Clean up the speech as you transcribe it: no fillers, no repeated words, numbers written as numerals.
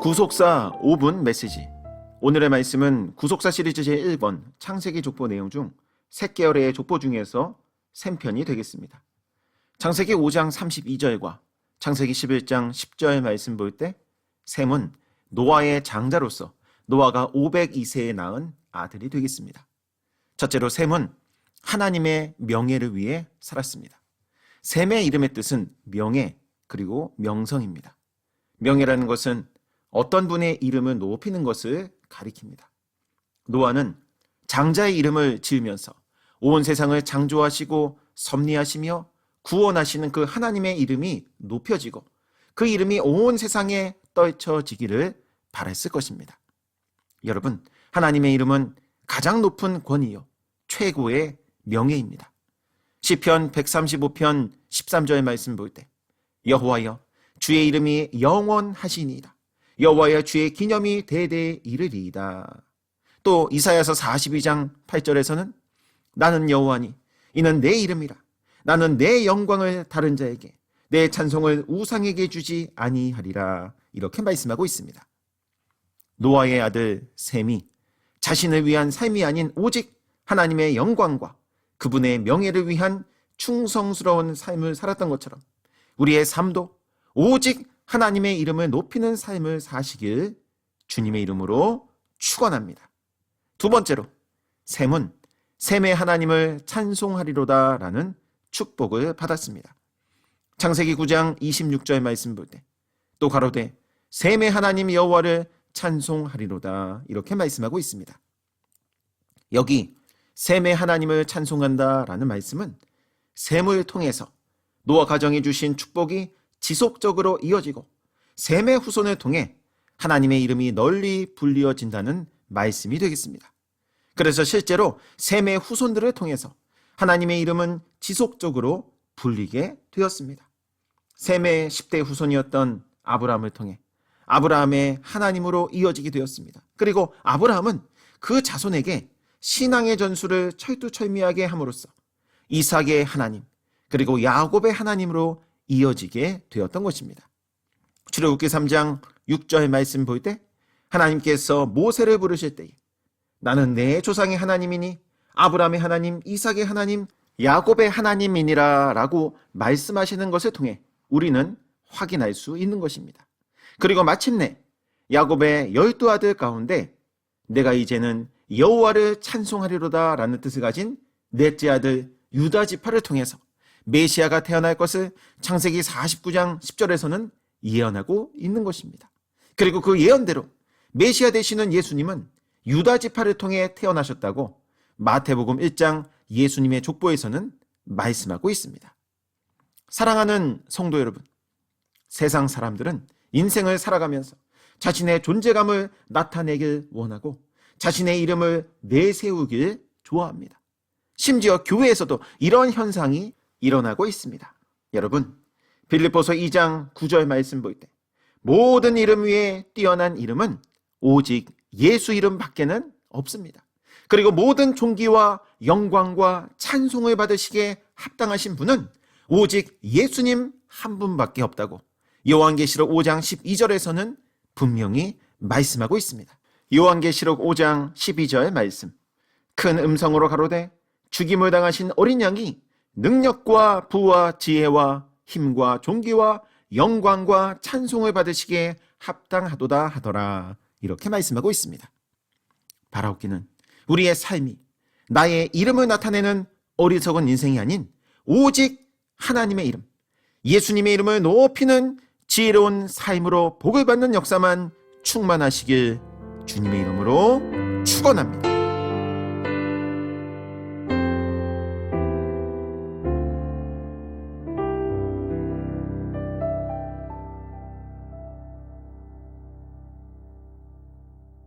구속사 5분 메시지. 오늘의 말씀은 구속사 시리즈 제1권 창세기 족보 내용 중 셋계열의 족보 중에서 샘편이 되겠습니다. 창세기 5장 32절과 창세기 11장 10절 말씀 볼 때 셈은 노아의 장자로서 노아가 502세에 낳은 아들이 되겠습니다. 첫째로 셈은 하나님의 명예를 위해 살았습니다. 셈의 이름의 뜻은 명예 그리고 명성입니다. 명예라는 것은 어떤 분의 이름을 높이는 것을 가리킵니다. 노아는 장자의 이름을 지으면서 온 세상을 창조하시고 섭리하시며 구원하시는 그 하나님의 이름이 높여지고 그 이름이 온 세상에 떨쳐지기를 바랐을 것입니다. 여러분, 하나님의 이름은 가장 높은 권위요 최고의 명예입니다. 시편 135편 13절 말씀 볼 때 여호와여 주의 이름이 영원하시니이다. 여호와여 주의 기념이 대대에 이르리이다. 또 이사야서 42장 8절에서는 나는 여호와니 이는 내 이름이라. 나는 내 영광을 다른 자에게 내 찬송을 우상에게 주지 아니하리라. 이렇게 말씀하고 있습니다. 노아의 아들 셈이 자신을 위한 삶이 아닌 오직 하나님의 영광과 그분의 명예를 위한 충성스러운 삶을 살았던 것처럼 우리의 삶도 오직 하나님의 이름을 높이는 삶을 사시길 주님의 이름으로 축원합니다. 두 번째로 셈은 셈의 하나님을 찬송하리로다 라는 축복을 받았습니다. 창세기 9장 26절 말씀 볼 때 또 가로되 셈의 하나님 여호와를 찬송하리로다 이렇게 말씀하고 있습니다. 여기 셈의 하나님을 찬송한다 라는 말씀은 셈을 통해서 노아 가정이 주신 축복이 지속적으로 이어지고 셈의 후손을 통해 하나님의 이름이 널리 불리어진다는 말씀이 되겠습니다. 그래서 실제로 셈의 후손들을 통해서 하나님의 이름은 지속적으로 불리게 되었습니다. 셈의 10대 후손이었던 아브라함을 통해 아브라함의 하나님으로 이어지게 되었습니다. 그리고 아브라함은 그 자손에게 신앙의 전술을 철두철미하게 함으로써 이삭의 하나님 그리고 야곱의 하나님으로 이어지게 되었던 것입니다. 출애굽기 3장 6절 말씀 볼 때 하나님께서 모세를 부르실 때에 나는 내 조상의 하나님이니 아브라함의 하나님, 이삭의 하나님, 야곱의 하나님이니라 라고 말씀하시는 것을 통해 우리는 확인할 수 있는 것입니다. 그리고 마침내 야곱의 12아들 가운데 내가 이제는 여호와를 찬송하리로다 라는 뜻을 가진 넷째 아들 유다 지파를 통해서 메시아가 태어날 것을 창세기 49장 10절에서는 예언하고 있는 것입니다. 그리고 그 예언대로 메시아 되시는 예수님은 유다 지파를 통해 태어나셨다고 마태복음 1장 예수님의 족보에서는 말씀하고 있습니다. 사랑하는 성도 여러분, 세상 사람들은 인생을 살아가면서 자신의 존재감을 나타내길 원하고 자신의 이름을 내세우길 좋아합니다. 심지어 교회에서도 이런 현상이 일어나고 있습니다. 여러분, 빌립보서 2장 9절 말씀 볼 때 모든 이름 위에 뛰어난 이름은 오직 예수 이름 밖에는 없습니다. 그리고 모든 존귀와 영광과 찬송을 받으시기에 합당하신 분은 오직 예수님 한 분밖에 없다고 요한계시록 5장 12절에서는 분명히 말씀하고 있습니다. 요한계시록 5장 12절 말씀 큰 음성으로 가로되 죽임을 당하신 어린 양이 능력과 부와 지혜와 힘과 존귀와 영광과 찬송을 받으시기에 합당하도다 하더라 이렇게 말씀하고 있습니다. 바라옵기는 우리의 삶이 나의 이름을 나타내는 어리석은 인생이 아닌 오직 하나님의 이름, 예수님의 이름을 높이는 지혜로운 삶으로 복을 받는 역사만 충만하시길 주님의 이름으로 축원합니다.